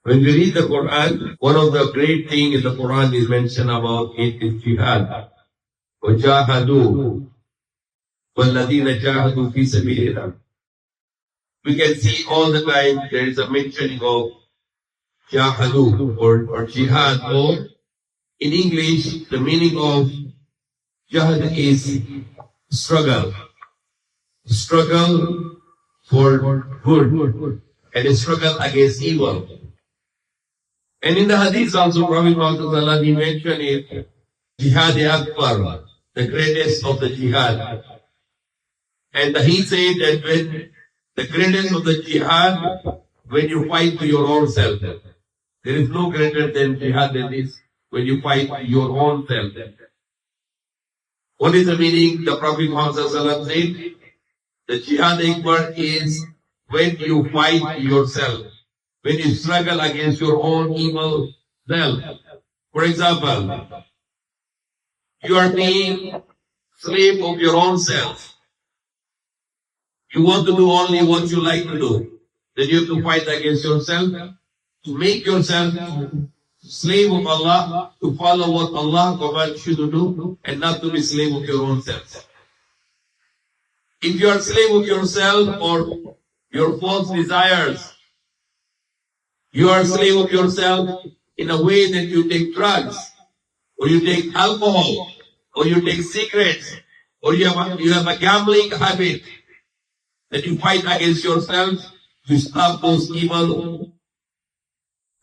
When we read the Quran, one of the great things in the Quran is mentioned about it is jihad. وَجَاهَدُوا وَالَّذِينَ جَاهَدُوا فِي سَبِيلِ اللَّهِ. We can see all the time there is a mentioning of jahadu or jihad, or in English the meaning of jihad is struggle. Struggle for good and a struggle against evil. And in the Hadith also, Prophet Muhammad he mentioned it, Jihad Akbar, the greatest of the Jihad. And he said that when the greatest of the Jihad, when you fight to your own self, there is no greater than Jihad than this, when you fight your own self. What is the meaning? The Prophet Muhammad said, the Jihad Akbar is when you fight yourself, when you struggle against your own evil self. For example, you are being slave of your own self. You want to do only what you like to do. Then you have to fight against yourself to make yourself slave of Allah, to follow what Allah commands you to do, and not to be slave of your own self. If you are slave of yourself or your false desires, you are slave of yourself in a way that you take drugs, or you take alcohol, or you take cigarettes, or you have a gambling habit, that you fight against yourself to stop those evil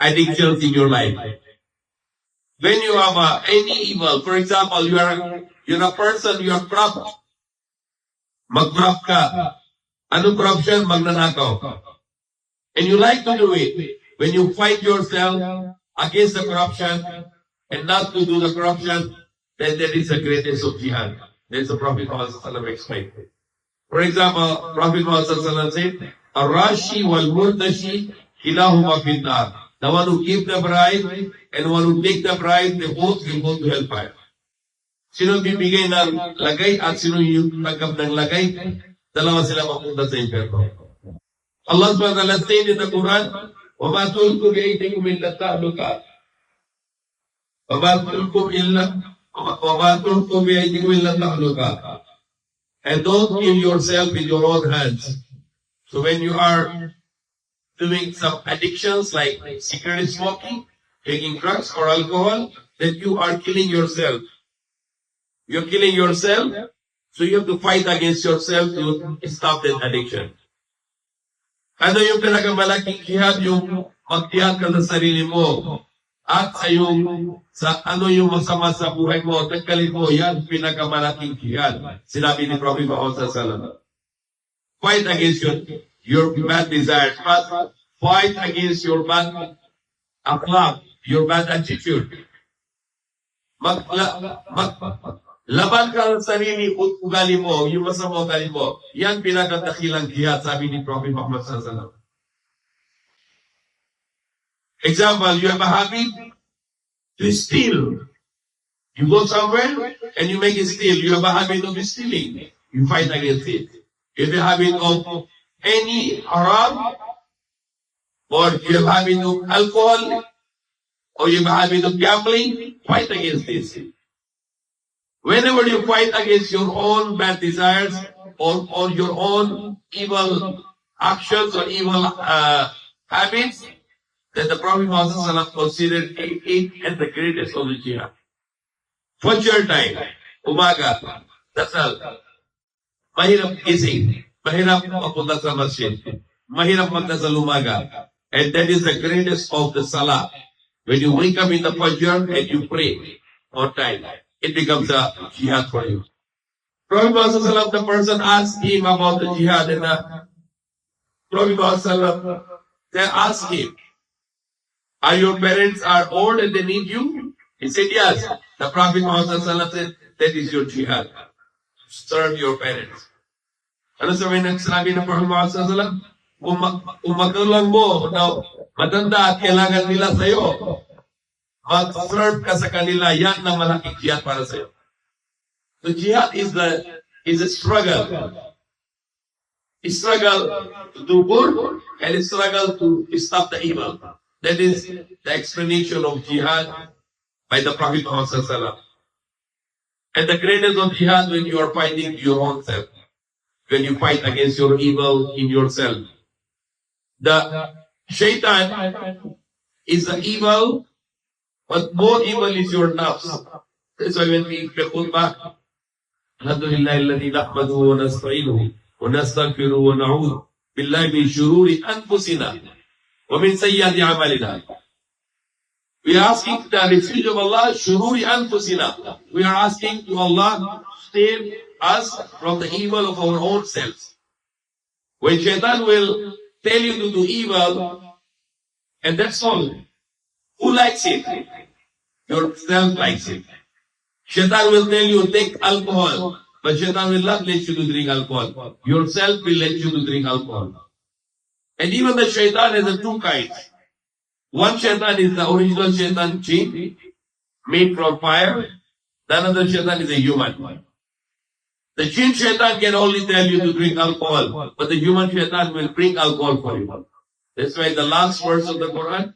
addictions in your life. When you have any evil, for example, you're a person, you are corrupt, mag-corrupt ka. Anong corruption? Magnanakaw. And you like to do it. When you fight yourself against the corruption and not to do the corruption, then there is the greatest of jihad. That's the Prophet Muhammad explained. For example, Prophet Muhammad said, Ar-Rashi wal-Murtashi kilahuma finnar. The one who gives the bribe and one who takes the bribe, they both will go to hellfire. Sino bibigay ng lagay at sino yung tanggap ng lagay, dalawa sila mapunta sa impyerno. Allah subhanahu wa ta'ala said in the Quran, وَمَا تُلْكُمْ بِأَيْدِيكُمْ إِلَّا تَهْلُكَةً وَمَا تُلْكُمْ بِأَيْدِيكُمْ إِلَّا تَهْلُكَةً. And don't kill yourself with your own hands. So when you are doing some addictions like cigarette smoking, taking drugs or alcohol, then you are killing yourself. You're killing yourself, so you have to fight against yourself to stop that addiction. Ano yung pinakamalaking jihad? Yung mag-jihad ka sa sarili mo. At sa ano yung masama sa buhay mo, tanggalin mo, yan pinakamalaking jihad. Sinabi ni Prophet Muhammad sallallahu. Fight against your bad desires, but fight against your bad akhlaq, your bad attitude. Laban ka ng sarili ugali mo, yung masama ugali mo. Yan pinakadakilang jihad, sabi ni Prophet Muhammad sallallahu. Example, you have a habit to steal. You go somewhere and you make it steal. You have a habit of stealing. You fight against it. You have a habit of any haram, or you have a habit of alcohol, or you have a habit of gambling, fight against this. Whenever you fight against your own bad desires or your own evil actions or evil habits, then the Prophet Muhammad considered it as the greatest of the jihad. Fajr time, umaga, dasal, mahirap gising, mahirap mapunta sa masjid, mahirap magdasal umaga, and that is the greatest of the salah. When you wake up in the Fajr and you pray on time, it becomes a jihad for you. Prophet Muhammad, the person asked him about the jihad, and Prophet Muhammad asked him, are your parents are old and they need you? He said, yes. The Prophet Muhammad said, that is your jihad. Serve your parents. Ano sabi ng sinabi ng Prophet Muhammad? Kung magulang mo na matanda at kailangan nila sa'yo, mag-serve ka sa kanila, yan ang malaking jihad para sa'yo. So jihad is a struggle. A struggle to do good and a struggle to stop the evil. That is the explanation of jihad by the Prophet Muhammad Sallallahu Alaihi Wasallam. And the greatest of jihad when you are fighting your own self, when you fight against your evil in yourself. The shaitan is the evil, but more evil is your nafs. That's why when we make khutbah, Alhamdulillah alladhi nahmaduhu wa nasta'inuhu wa nastaghfiruhu wa na'udhu billahi min shururi anfusina wa min sayyiati a'malina. We are asking the refuge of Allah, shururi anfusina. We are asking to Allah to save us from the evil of our own selves. When shaitan will tell you to do evil, and that's all. Who likes it? Yourself likes it. Shaitan will tell you, take alcohol, but shaitan will not let you to drink alcohol. Yourself will let you to drink alcohol. And even the shaitan has two kinds. One shaitan is the original shaitan jinn, made from fire. The another shaitan is a human. The jinn shaitan can only tell you to drink alcohol, but the human shaitan will bring alcohol for you. That's why the last verse of the Quran,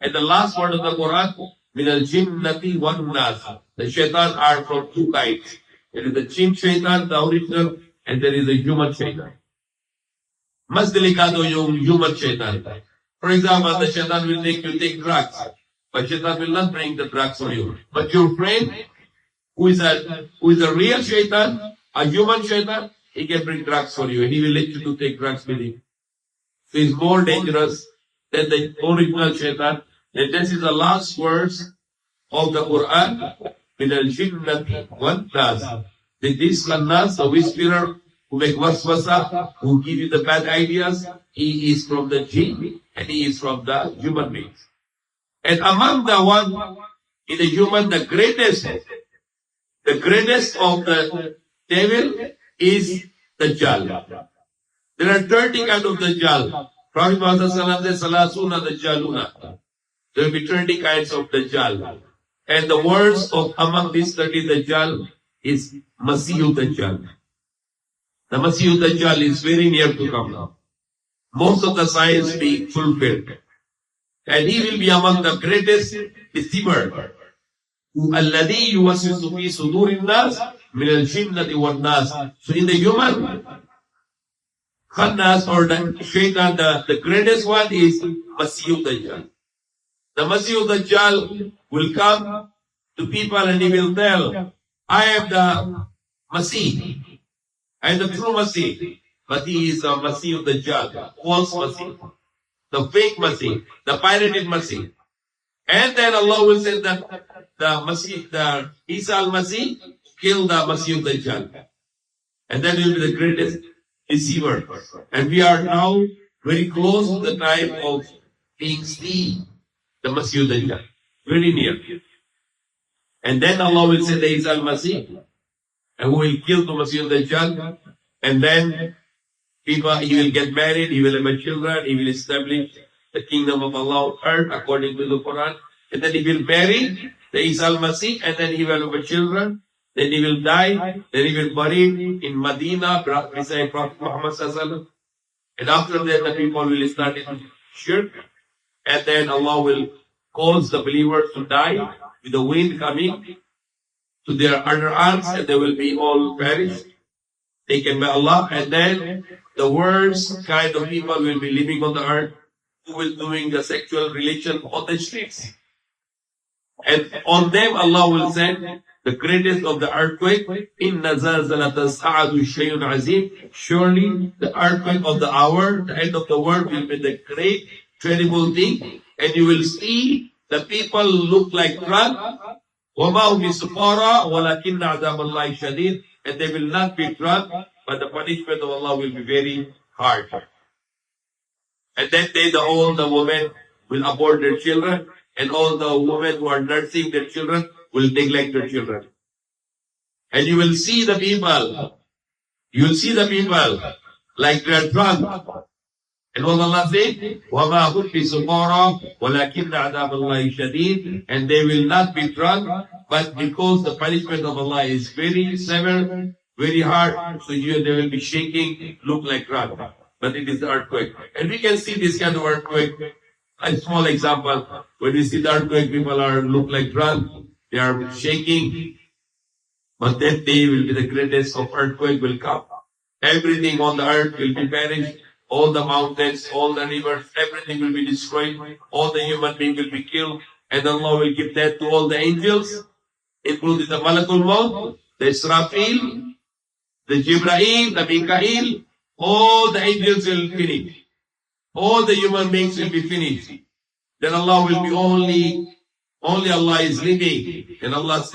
and the last word of the Quran, min al-jinnati wan-nas. The shaitan are from two kinds. There is the jinn shaitan, the original, and there is the human shaitan. Mas delikado yung human shaitan. For example, the shaitan will make you take drugs, but shaitan will not bring the drugs for you. But your friend, who is a real shaitan, a human shaitan, he can bring drugs for you, and he will let you to take drugs with him. So he's more dangerous than the original shaitan. And this is the last verse of the Quran. Min al-jinnati wan-nas. This nas, the whisperer, who make waswasa, who give you the bad ideas, he is from the jinn, and he is from the human beings. And among the one in the human, the greatest of the devil is the Dajjal. There are 30 kinds of Dajjal. Prophet Muhammad says, Salasuna Dajjaluna. There will be 30 kinds of Dajjal. And the words of among these 30 Dajjal is Masihu Dajjal. The Masihu Dajjal is very near to come now. Most of the signs being fulfilled. And he will be among the greatest deceiver. Alladhi yuwaswisu fi sudurin nas min al-jinnati wan nas. So in the human, Khannas or the shaitan, the greatest one is Masihu Dajjal. The Masihu Dajjal will come to people and he will tell, I am the Masih. I am the true Masih. But he is a Masihu Dajjal, false Masih. The fake Masih, the pirated Masih. And then Allah will send the Masih, the Isa al-Masih, kill the Masihu Dajjal. And that will be the greatest deceiver. And we are now very close to the time of being seen, the Masihu Dajjal. Very near. And then Allah will send the Isa al-Masih, and who will kill the Masihu Dajjal. And then he will get married, he will have children, he will establish the kingdom of Allah on earth according to the Quran. And then he will marry the Isa al-Masih, and then he will have children. Then he will die, then he will bury in Medina beside Prophet Muhammad Sallallahu Alaihi Wasallam. And after that the people will start in shirk. And then Allah will cause the believers to die with the wind coming to their underarms, and they will be all perished, taken by Allah. And then the worst kind of people will be living on the earth, who will doing the sexual relation on the streets. And on them Allah will send the greatest of the earthquake. Inna zalzalata sa'adu shay'un azim. Surely the earthquake of the hour, the end of the world, will be the great, terrible thing. And you will see the people look like drunk. وَمَا هُمْ بِسُقَارَى وَلَكِنَّ عَذَابَ اللَّهِ شَدِيدٌ. And they will not be drunk, but the punishment of Allah will be very hard. And that day all the women will abort their children, and all the women who are nursing their children will neglect their children. And you will see the people like they are drunk. And what Allah said, وَمَا هُمْ بِسُقَارَى وَلَكِنَّ عَذَابَ اللَّهِ شَدِيدٌ. And they will not be drunk, but because the punishment of Allah is very severe, very hard, so they will be shaking, look like drunk. But it is the earthquake. And we can see this kind of earthquake A small example, when we see the earthquake, people look like drunk, they are shaking, but that day will be the greatest of earthquake will come. Everything on the earth will be perished, all the mountains, all the rivers, everything will be destroyed, all the human beings will be killed, and Allah will give that to all the angels, including the Malakul Maut, the Israfil, the Jibreel, the Mikael, all the angels will finish. All the human beings will be finished. Then Allah will be only Allah is living. And Allah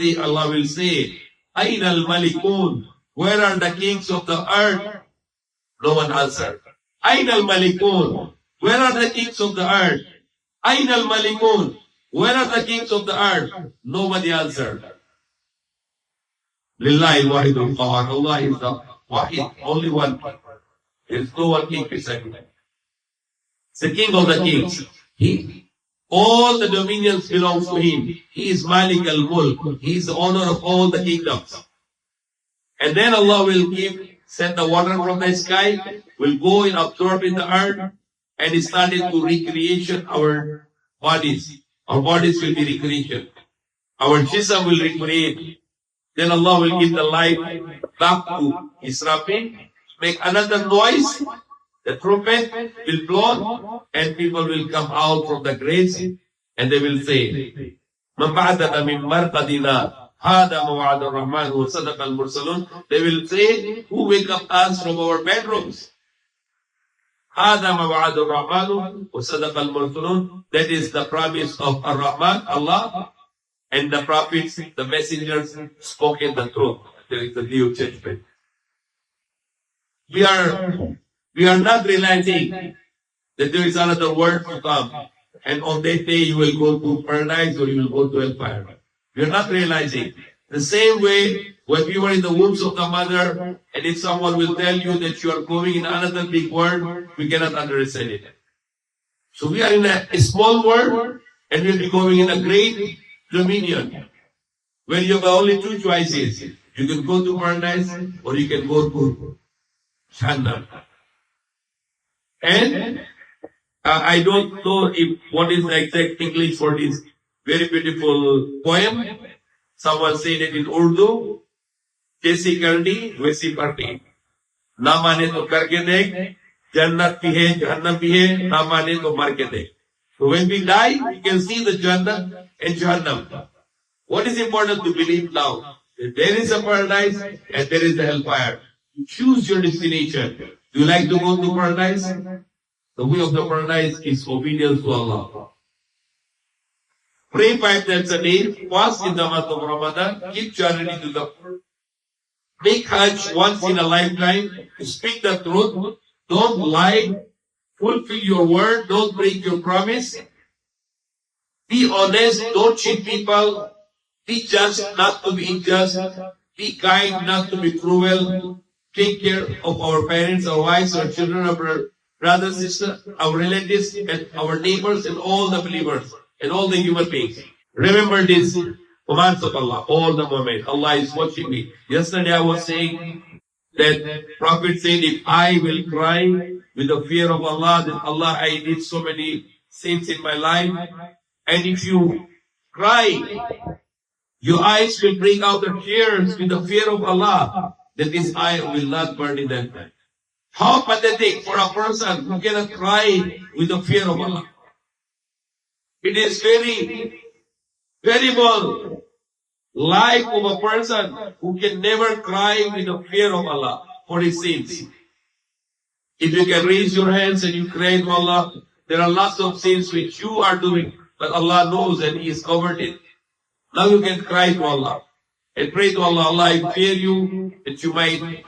will say, Aina al-Malikun, where are the kings of the earth? No one answered. Aina al-Malikun, where are the kings of the earth? Aina al-Malikun, where are the kings of the earth? Nobody answered. Lillahi al-Wahidul Qahar. Allah is the Wahid, only one king. There is no one king beside him. It's the king of the kings. All the dominions belongs to him. He is Malik al-Mulk. He is the owner of all the kingdoms. And then Allah will send the water from the sky, will go and absorb in the earth, and it started to recreation our bodies. Our bodies will be recreation. Our jism will recreate. Then Allah will give the life back to Israfil, make another noise, the trumpet will blow, and people will come out from the graves, and they will say, مَنْ بَعْدَنَا مِنْ مَرْقَدِنَا هَذَا مَوْعَدَ الرَّحْمَنِ وَصَدَقَ الْمُرْسَلُونَ. They will say, who wake up us from our bedrooms? هَذَا مَوْعَدَ الرَّحْمَنِ وَصَدَقَ الْمُرْسَلُونَ. That is the promise of Ar-Rahman, Allah, and the prophets, the messengers spoken the truth. There is the new judgment. We are not realizing that there is another world to come. And on that day you will go to paradise or you will go to hellfire. We are not realizing. The same way when we were in the wombs of the mother, and if someone will tell you that you are going in another big world, we cannot understand it. So we are in a small world and we'll be going in a great dominion. Where you have only two choices. You can go to paradise or you can go to Jannah. And I don't know what is the exact English for this very beautiful poem. Someone said it in Urdu. Jaisi karni, वैसी party. ना माने तो करके देख, जन्नत भी है, जहन्नम भी है, ना माने तो मर के देख. So when we die, we can see the Jannah and Jahannam. What is important to believe now? That there is a paradise and there is a hellfire. You choose your destination. Do you like to go to paradise? The way of the paradise is obedience to Allah. Pray 5 times a day, fast in the month of Ramadan, give charity to the poor, make Hajj once in a lifetime, speak the truth, don't lie, fulfill your word, don't break your promise, be honest, don't cheat people, be just, not to be unjust, be kind, not to be cruel, take care of our parents, our wives, our children, our brothers, sisters, our relatives, and our neighbors, and all the believers, and all the human beings. Remember this commands of Allah all the moment. Allah is watching me. Yesterday I was saying that Prophet said, if I will cry with the fear of Allah, then Allah, I did so many sins in my life. And if you cry, your eyes will bring out the tears with the fear of Allah, then this eye will not burn in that night. How pathetic for a person who cannot cry with the fear of Allah. It is very terrible life of a person who can never cry with the fear of Allah for his sins. If you can raise your hands and you cry to Allah, there are lots of sins which you are doing, but Allah knows and He has covered it. Now you can cry to Allah and pray to Allah, Allah, I fear you that you might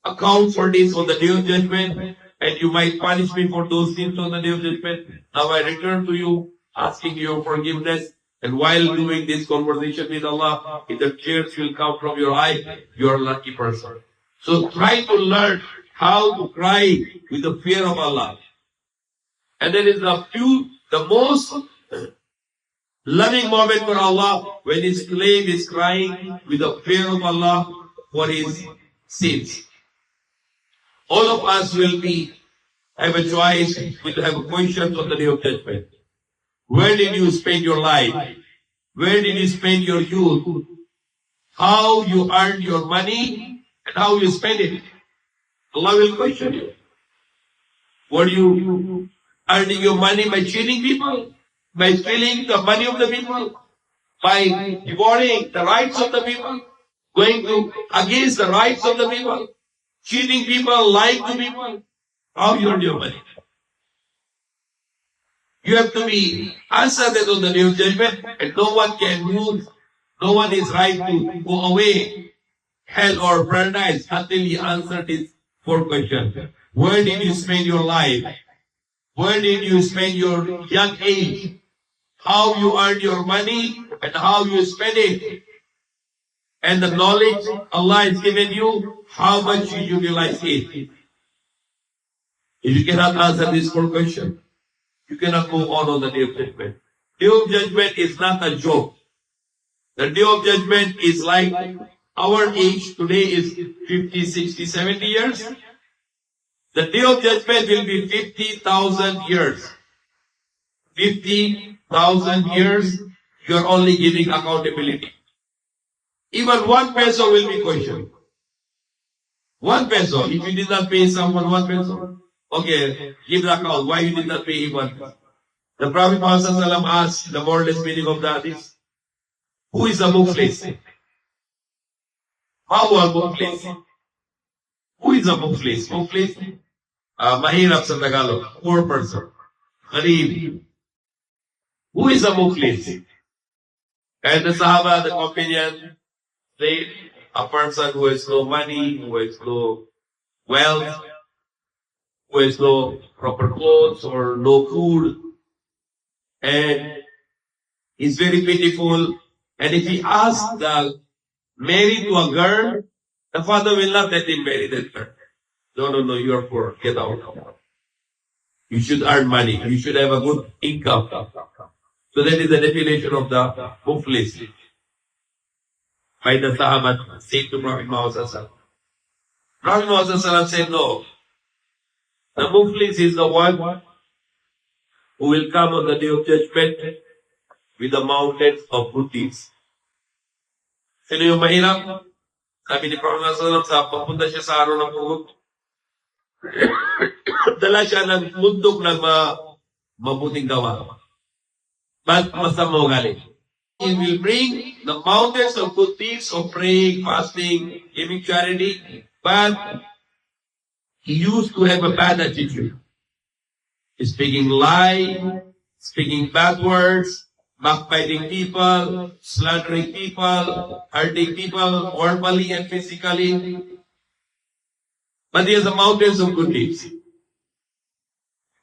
account for this on the day of judgment, and you might punish me for those sins on the day of judgment. Now I return to you, asking your forgiveness, and while doing this conversation with Allah, if the tears will come from your eye, you are a lucky person. So try to learn how to cry with the fear of Allah. And there is the most loving moment for Allah when His slave is crying with the fear of Allah for his sins. All of us will have a choice, will have questions on the day of judgment. Where did you spend your life? Where did you spend your youth? How you earn your money and how you spend it. Allah will question you. Were you earning your money by cheating people? By stealing the money of the people? By devouring the rights of the people? Going to against the rights of the people? Cheating people, lying to people? How you earn your money? You have to be answered on the day of judgment, and no one can move. No one is right to go away, hell or paradise, until he answered his four questions. Where did you spend your life? Where did you spend your young age? How you earn your money and how you spend it? And the knowledge Allah has given you, how much you utilize it. If you cannot answer this four questions, you cannot move on the day of judgment. Day of judgment is not a joke. The day of judgment is like our age today is 50, 60, 70 years. The day of judgment will be 50,000 years. 50,000 years, you are only giving accountability. Even 1 peso will be questioned. 1 peso. If you did not pay someone 1 peso, okay, give the account. Why you did not pay him 1 peso? The Prophet Muhammad asked the more or less meaning of that is, who is a muflis? How are muflis? Who is a muflis? Muflis? Mahirap sa Tagalog. Poor person. Gharib. Who is a muflis? And the Sahaba, the companion, say a person who has no money, who has no wealth, who has no proper clothes or no food, and is very pitiful. And if he asks the married to a girl, the father will not let him marry that girl. No, you are poor. Get out. You should earn money. You should have a good income. So that is the definition of the muflis. By the Sahaba said to Prophet Muhammad. Prophet Muhammad said, no. The muflis is the one who will come on the day of judgment with the mountains of good deeds. Sino yung mahirap? Sabi ni Prophet Muhammad, sa papunta siya sa araw ng pugod, dala siya ng mundok ng mabuting gawa. But masama ugali. He will bring the mountains of good deeds of praying, fasting, giving charity, but he used to have a bad attitude. Speaking lie, speaking bad words, backbiting people, slandering people, hurting people verbally and physically. But he has the mountains of good deeds.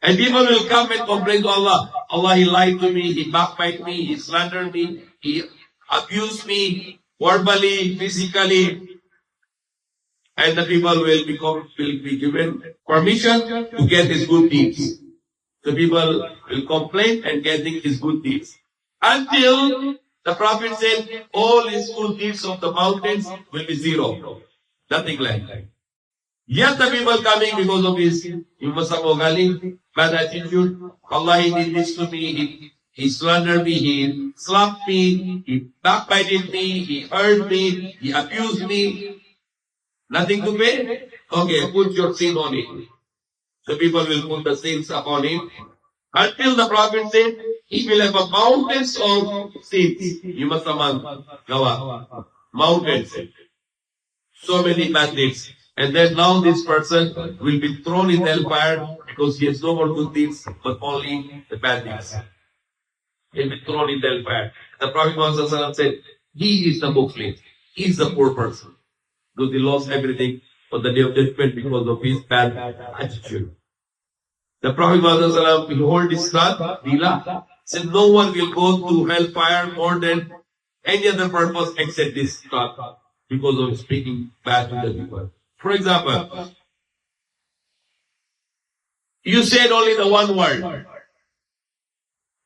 And people will come and complain to Allah. Allah, he lied to me, he backbite me, he slandered me, he abused me verbally, physically. And the people will be given permission to get his good deeds. So people will complain and getting his good deeds. Until the Prophet said, all his good deeds of the mountains will be zero. Nothing like that. Yet the people coming because of his masamogali, bad attitude. Allah, he did this to me, he slandered me, he slapped me, he backbited me, he hurt me, he abused me. Nothing to pay? Okay, put your sin on it. So people will put the sins upon him. Until the Prophet said, he will have a mountains of sins. You must gawa. Mountains. So many bad deeds. And then now this person will be thrown in hellfire because he has no more good deeds, but only the bad deeds. He'll be thrown in hellfire. The Prophet Muhammad said, he is the muflis. He is the poor person. Because he lost everything on the day of judgment because of his bad attitude. The Prophet Muhammad will hold his rod, Dila, said no one will go to hellfire more than any other purpose except this rod because of speaking bad to the people. For example, you said only the one word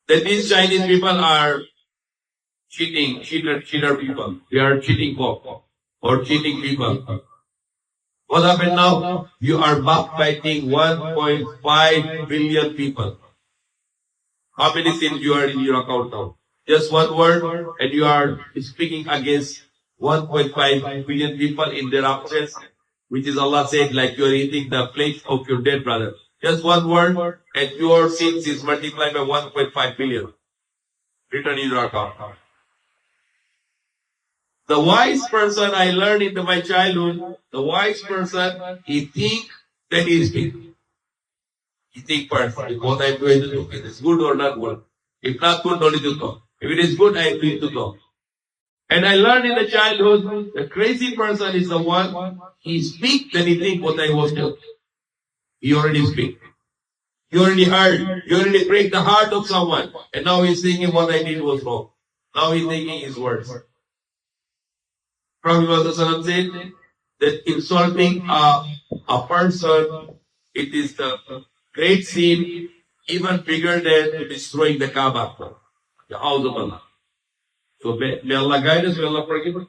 that these Chinese people are cheater people. They are cheating folk or cheating people. What happened now? You are backbiting 1.5 billion people. How many sins you are in your account now? Just one word, and you are speaking against 1.5 billion people in their absence, which is Allah said, like you are eating the plate of your dead brother. Just one word, and your sins is multiplied by 1.5 billion. Written in your account. The wise person I learned in my childhood, the wise person, he think that he is speaking. He think first, what I'm going to do, it is good or not good. If not good, don't need to talk. If it is good, I need to talk. And I learned in the childhood, the crazy person is the one, he speak, then he think what I was doing. He already speak. He already heard. He already break the heart of someone. And now he's thinking what I did was wrong. Now he's thinking his words. Prophet said that insulting a person, it is the great sin, even bigger than destroying the Kaaba, the house of Allah. So may Allah guide us, may Allah forgive us.